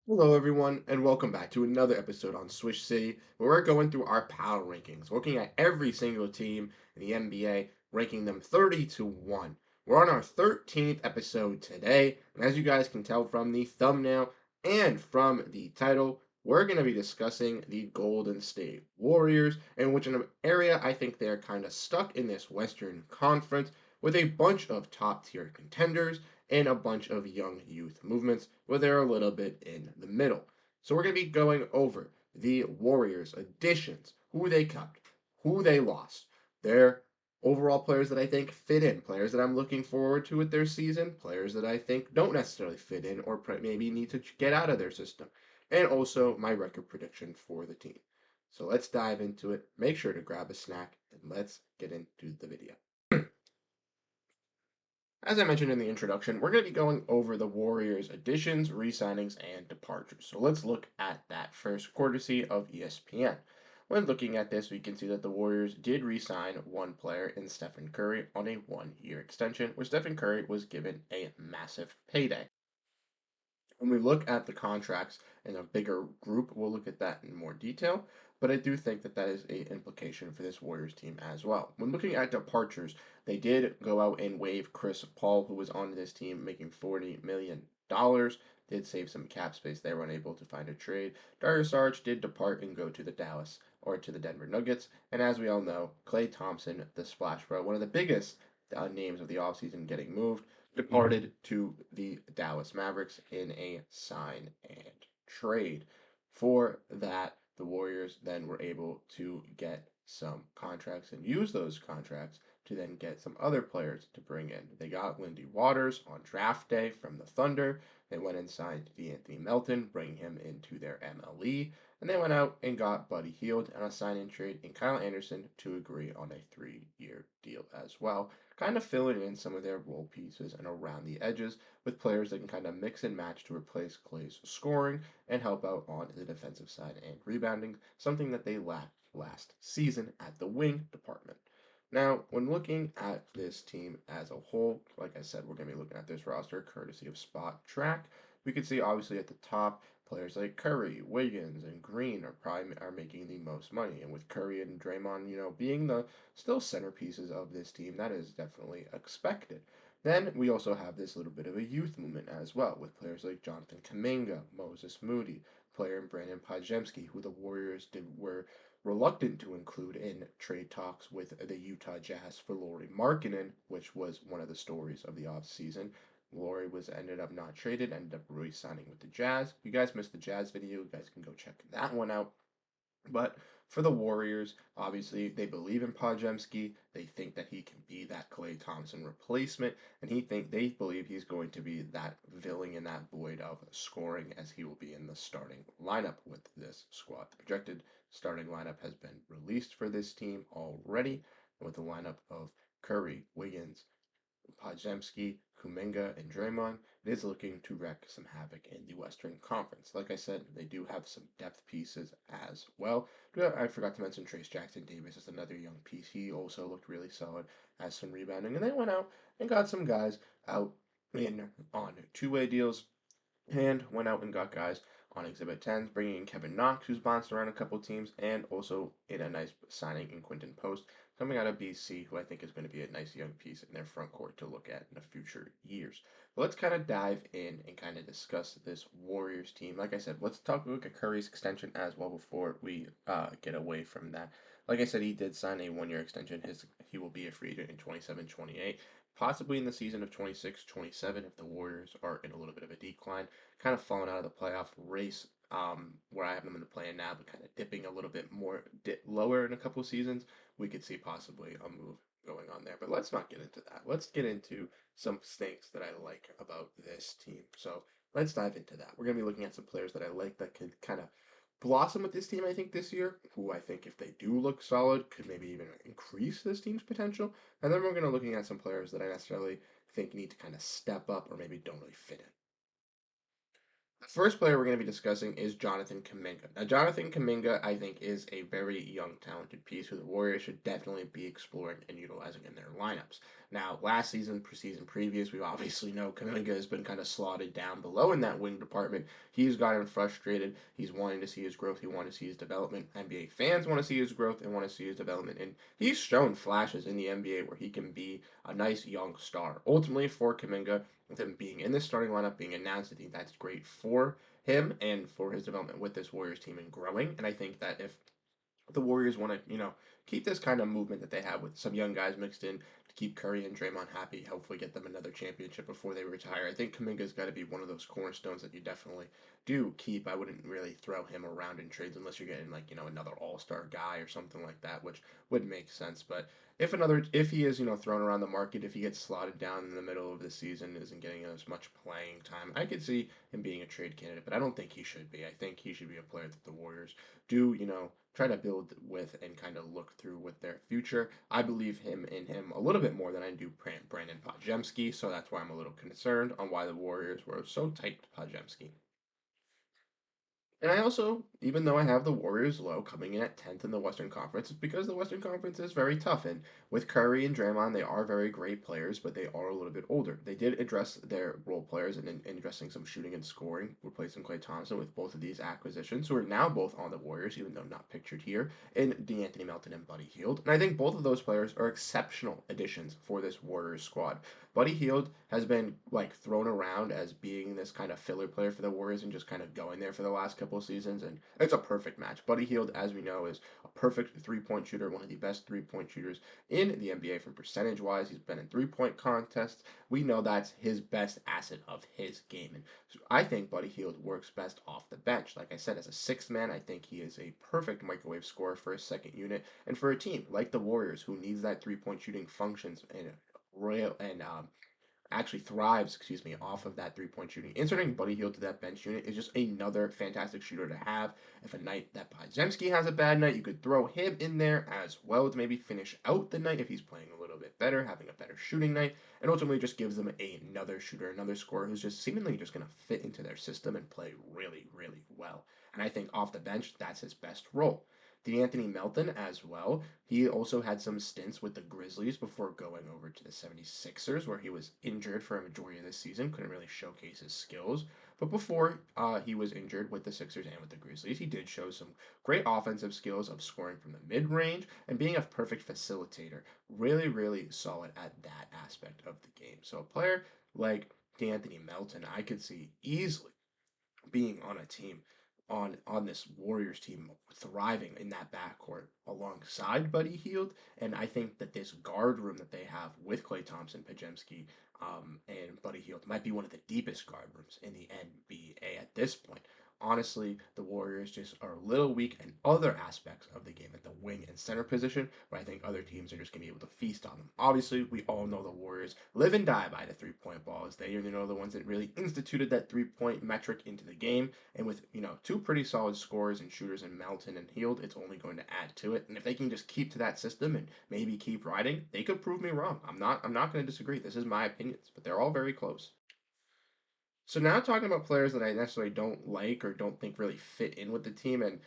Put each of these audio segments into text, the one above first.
Hello, everyone, and welcome back to another episode on Swish City, where we're going through our power rankings, looking at every single team in the NBA, ranking them 30 to 1. We're on our 13th episode today, and as you guys can tell from the thumbnail and from the title, we're going to be discussing the Golden State Warriors, and which in an area I think they're kind of stuck in this Western Conference with a bunch of top tier contenders and a bunch of young youth movements where they're a little bit in the middle. So we're going to be going over the Warriors additions, who they kept, who they lost, their overall players that I think fit in, players that I'm looking forward to with their season, players that I think don't necessarily fit in or maybe need to get out of their system, and also my record prediction for the team. So let's dive into it. Make sure to grab a snack and let's get into the video. As I mentioned in the introduction, we're going to be going over the Warriors' additions, re-signings, and departures. So let's look at that first, courtesy of ESPN. When looking at this, we can see that the Warriors did re-sign one player in Stephen Curry on a one-year extension, where Stephen Curry was given a massive payday. When we look at the contracts in a bigger group, we'll look at that in more detail. But I do think that that is a implication for this Warriors team as well. When looking at departures, they did go out and waive Chris Paul, who was on this team making $40 million. Did save some cap space. They were unable to find a trade. Darius Sarge did depart and go to the Dallas or to the Denver Nuggets. And as we all know, Klay Thompson, the Splash Bro, one of the biggest names of the offseason getting moved, departed to the Dallas Mavericks in a sign and trade. For that, the Warriors then were able to get some contracts and use those contracts to then get some other players to bring in. They got Lindy Waters on draft day from the Thunder. They went and signed D'Anthony Melton, bringing him into their MLE. And they went out and got Buddy Hield on a sign and trade and Kyle Anderson to agree on a 3-year deal as well, kind of filling in some of their role pieces and around the edges with players that can kind of mix and match to replace Clay's scoring and help out on the defensive side and rebounding, something that they lacked last season at the wing department. Now, when looking at this team as a whole, like I said, we're going to be looking at this roster courtesy of Spot Track. We can see obviously at the top, players like Curry, Wiggins, and Green are making the most money. And with Curry and Draymond, being the still centerpieces of this team, that is definitely expected. Then we also have this little bit of a youth movement as well, with players like Jonathan Kuminga, Moses Moody, player in Brandon Pajemski, who the Warriors were reluctant to include in trade talks with the Utah Jazz for Lauri Markkanen, which was one of the stories of the offseason. Lauri was ended up not traded, ended up re-signing with the Jazz. If you guys missed the Jazz video, you guys can go check that one out. But for the Warriors, obviously they believe in Pajemski. They think that he can be that Klay Thompson replacement, and they believe he's going to be that filling in that void of scoring as he will be in the starting lineup with this squad. The projected starting lineup has been released for this team already, with the lineup of Curry, Wiggins, Pajemski, Kuminga, and Draymond. It is looking to wreak some havoc in the Western Conference. Like I said, they do have some depth pieces as well. I forgot to mention Trace Jackson Davis is another young piece. He also looked really solid, has some rebounding, and they went out and got some guys out in on two-way deals and went out and got guys on Exhibit 10s, bringing in Kevin Knox, who's bounced around a couple teams, and also in a nice signing in Quinton Post, coming out of BC, who I think is going to be a nice young piece in their front court to look at in the future years. But let's kind of dive in and kind of discuss this Warriors team. Like I said, let's look at Curry's extension as well before we get away from that. Like I said, he did sign a one-year extension. He will be a free agent in 27-28, possibly in the season of 26-27 if the Warriors are in a little bit of a decline, kind of falling out of the playoff race, where I have them in the play now, but kind of dipping a little bit more lower in a couple of seasons. We could see possibly a move going on there. But let's not get into that. Let's get into some things that I like about this team. So let's dive into that. We're going to be looking at some players that I like that could kind of blossom with this team, I think, this year, who I think, if they do look solid, could maybe even increase this team's potential. And then we're going to looking at some players that I necessarily think need to kind of step up or maybe don't really fit in. First player we're going to be discussing is Jonathan Kuminga. Now, Jonathan Kuminga, I think, is a very young, talented piece who the Warriors should definitely be exploring and utilizing in their lineups. Now, last season, season previous, we obviously know Kuminga has been kind of slotted down below in that wing department. He's gotten frustrated. He's wanting to see his growth. He wants to see his development. NBA fans want to see his growth and want to see his development. And he's shown flashes in the NBA where he can be a nice young star. Ultimately, for Kuminga, with him being in the starting lineup, being announced, I think that's great for him and for his development with this Warriors team and growing. And I think that if the Warriors want to, keep this kind of movement that they have with some young guys mixed in to keep Curry and Draymond happy, hopefully get them another championship before they retire. I think Kaminga's got to be one of those cornerstones that you definitely do keep. I wouldn't really throw him around in trades unless you're getting like, another all-star guy or something like that, which would make sense. But if he is, thrown around the market, if he gets slotted down in the middle of the season, isn't getting as much playing time, I could see him being a trade candidate, but I don't think he should be. I think he should be a player that the Warriors do, try to build with and kind of look through with their future. I believe him a little bit more than I do Brandon Podjemski, so that's why I'm a little concerned on why the Warriors were so tight to Podjemski. And I also, even though I have the Warriors low coming in at 10th in the Western Conference, it's because the Western Conference is very tough. And with Curry and Draymond, they are very great players, but they are a little bit older. They did address their role players and in addressing some shooting and scoring, replacing Klay Thompson with both of these acquisitions, who are now both on the Warriors, even though not pictured here, in D'Anthony Melton and Buddy Hield. And I think both of those players are exceptional additions for this Warriors squad. Buddy Hield has been like thrown around as being this kind of filler player for the Warriors and just kind of going there for the last couple of seasons, and it's a perfect match. Buddy Hield, as we know, is a perfect three-point shooter, one of the best three-point shooters in the NBA from percentage-wise. He's been in three-point contests. We know that's his best asset of his game, and so I think Buddy Hield works best off the bench. Like I said, as a sixth man, I think he is a perfect microwave scorer for a second unit and for a team like the Warriors who needs that three-point shooting functions and royal and actually thrives, off of that three-point shooting. Inserting Buddy Hield to that bench unit is just another fantastic shooter to have. If a night that Podziemski has a bad night, you could throw him in there as well to maybe finish out the night if he's playing a little bit better, having a better shooting night, and ultimately just gives them another shooter, another scorer who's just seemingly just going to fit into their system and play really, really well. And I think off the bench, that's his best role. D'Anthony Melton as well. He also had some stints with the Grizzlies before going over to the 76ers, where he was injured for a majority of the season, couldn't really showcase his skills. But before he was injured with the Sixers and with the Grizzlies, he did show some great offensive skills of scoring from the mid range and being a perfect facilitator. Really, really solid at that aspect of the game. So a player like D'Anthony Melton, I could see easily being on a team on this Warriors team thriving in that backcourt alongside Buddy Hield. And I think that this guard room that they have with Klay Thompson, Pajemski, and Buddy Hield might be one of the deepest guard rooms in the NBA at this point. Honestly, the Warriors just are a little weak in other aspects of the game at the wing and center position, but I think other teams are just going to be able to feast on them. Obviously, we all know the Warriors live and die by the three-point ball, as they are, the ones that really instituted that three-point metric into the game. And with, two pretty solid scorers and shooters in Melton and Hield, it's only going to add to it. And if they can just keep to that system and maybe keep riding, they could prove me wrong. I'm not going to disagree. This is my opinions, but they're all very close. So now talking about players that I necessarily don't like or don't think really fit in with the team, and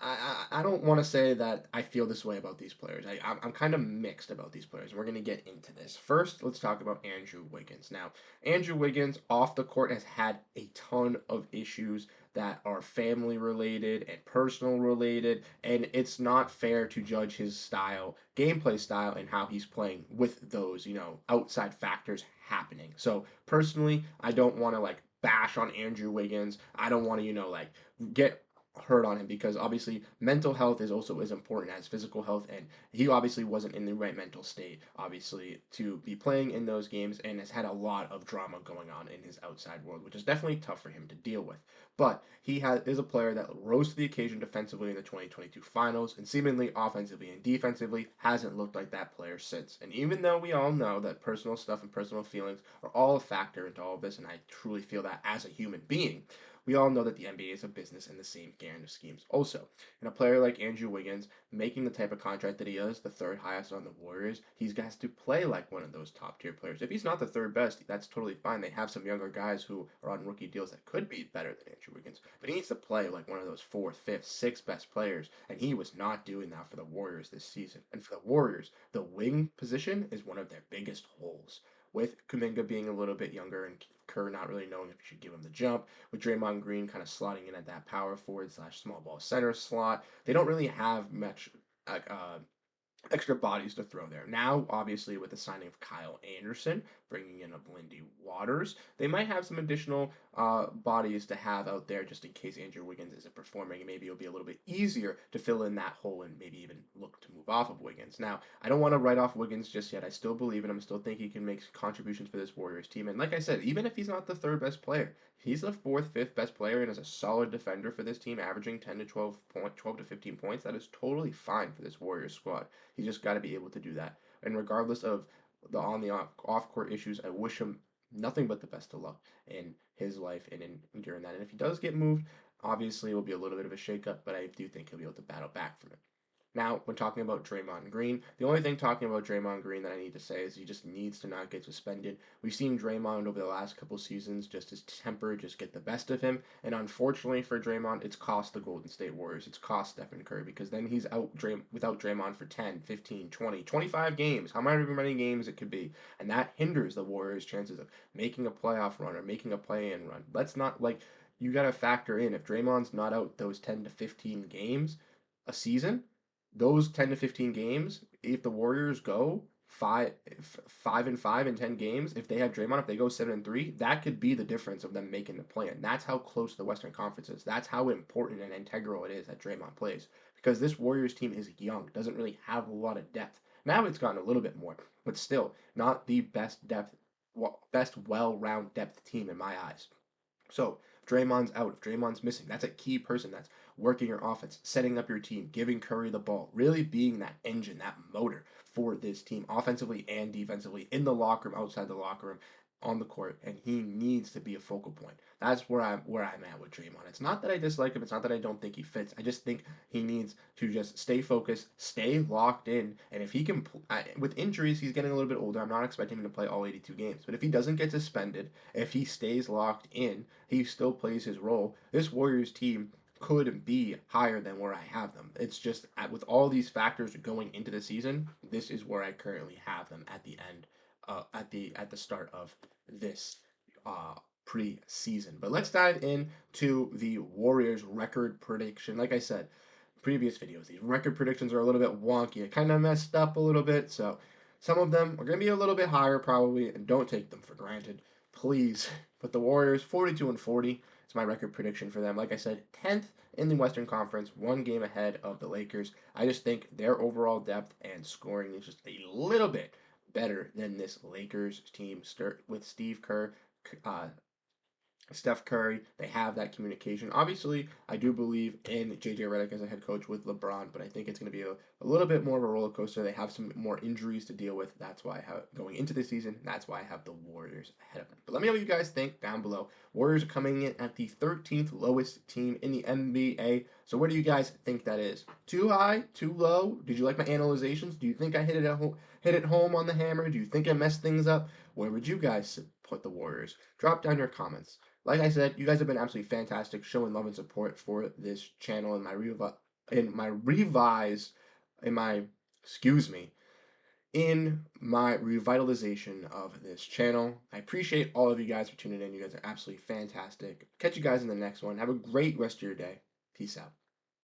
I don't want to say that I feel this way about these players. I'm kind of mixed about these players, and we're going to get into this. First, let's talk about Andrew Wiggins. Now, Andrew Wiggins off the court has had a ton of issues that are family related and personal related, and it's not fair to judge his style, gameplay style, and how he's playing with those, outside factors happening. So personally, I don't want to like bash on Andrew Wiggins. I don't want to, like get hurt on him because obviously mental health is also as important as physical health, and he obviously wasn't in the right mental state obviously to be playing in those games and has had a lot of drama going on in his outside world, which is definitely tough for him to deal with. But is a player that rose to the occasion defensively in the 2022 finals, and seemingly offensively and defensively hasn't looked like that player since. And even though we all know that personal stuff and personal feelings are all a factor into all of this, and I truly feel that as a human being, we all know that the NBA is a business and the same kind of schemes. Also, and a player like Andrew Wiggins making the type of contract that he is, the third highest on the Warriors, he's got to play like one of those top tier players. If he's not the third best, that's totally fine. They have some younger guys who are on rookie deals that could be better than Andrew Wiggins, but he needs to play like one of those fourth, fifth, sixth best players, and he was not doing that for the Warriors this season. And for the Warriors, the wing position is one of their biggest holes. With Kuminga being a little bit younger and Kerr not really knowing if you should give him the jump, with Draymond Green kind of slotting in at that power forward slash small ball center slot, they don't really have much extra bodies to throw there. Now, obviously, with the signing of Kyle Anderson, bringing in a Lindy Waters, they might have some additional bodies to have out there just in case Andrew Wiggins isn't performing. And maybe it'll be a little bit easier to fill in that hole and maybe even look to move off of Wiggins. Now, I don't want to write off Wiggins just yet. I still believe in him. I still think he can make contributions for this Warriors team. And like I said, even if he's not the third best player, he's the fourth, fifth best player and is a solid defender for this team, averaging 10 to 12 to 15 points. That is totally fine for this Warriors squad. He's just got to be able to do that. And regardless of the on the off court issues, I wish him nothing but the best of luck in his life and in during that. And if he does get moved, obviously it will be a little bit of a shakeup, but I do think he'll be able to battle back from it. Now, when talking about Draymond Green, the only thing talking about Draymond Green that I need to say is he just needs to not get suspended. We've seen Draymond over the last couple seasons, just his temper just get the best of him. And unfortunately for Draymond, it's cost the Golden State Warriors. It's cost Stephen Curry because then he's without Draymond for 10, 15, 20, 25 games, however many games it could be. And that hinders the Warriors' chances of making a playoff run or making a play-in run. Let's not, like, you got to factor in if Draymond's not out those 10 to 15 games a season, those 10 to 15 games, if the Warriors go 5-5 in 10 games, if they have Draymond, if they go 7-3, that could be the difference of them making the play. And that's how close the Western Conference is. That's how important and integral it is that Draymond plays. Because this Warriors team is young, doesn't really have a lot of depth. Now it's gotten a little bit more, but still not the best depth, best well-round depth team in my eyes. So if Draymond's out, if Draymond's missing, that's a key person that's working your offense, setting up your team, giving Curry the ball, really being that engine, that motor for this team, offensively and defensively, in the locker room, outside the locker room, on the court, and he needs to be a focal point. That's where I'm at with Draymond. It's not that I dislike him. It's not that I don't think he fits. I just think he needs to just stay focused, stay locked in, and if he can, with injuries, he's getting a little bit older. I'm not expecting him to play all 82 games, but if he doesn't get suspended, if he stays locked in, he still plays his role. This Warriors team could be higher than where I have them. It's just with all these factors going into the season, this is where I currently have them at the end, at the start of this uh, preseason. But let's dive into the Warriors record prediction. Like I said, previous videos, these record predictions are a little bit wonky. I kind of messed up a little bit, so some of them are going to be a little bit higher probably, and don't take them for granted, please. But the Warriors, 42-40, is my record prediction for them. Like I said, 10th in the Western Conference, one game ahead of the Lakers. I just think their overall depth and scoring is just a little bit better than this Lakers team with Steve Kerr, uh, Steph Curry. They have that communication. Obviously, I do believe in JJ Redick as a head coach with LeBron, but I think it's going to be a little bit more of a roller coaster. They have some more injuries to deal with. That's why I have going into the season. That's why I have the Warriors ahead of them. But let me know what you guys think down below. Warriors are coming in at the 13th lowest team in the NBA. So where do you guys think that is? Too high? Too low? Did you like my analyzations? Do you think I hit it home on the hammer? Do you think I messed things up? Where would you guys put the Warriors? Drop down your comments. Like I said, you guys have been absolutely fantastic, showing love and support for this channel and in my revitalization of this channel. I appreciate all of you guys for tuning in. You guys are absolutely fantastic. Catch you guys in the next one. Have a great rest of your day. Peace out.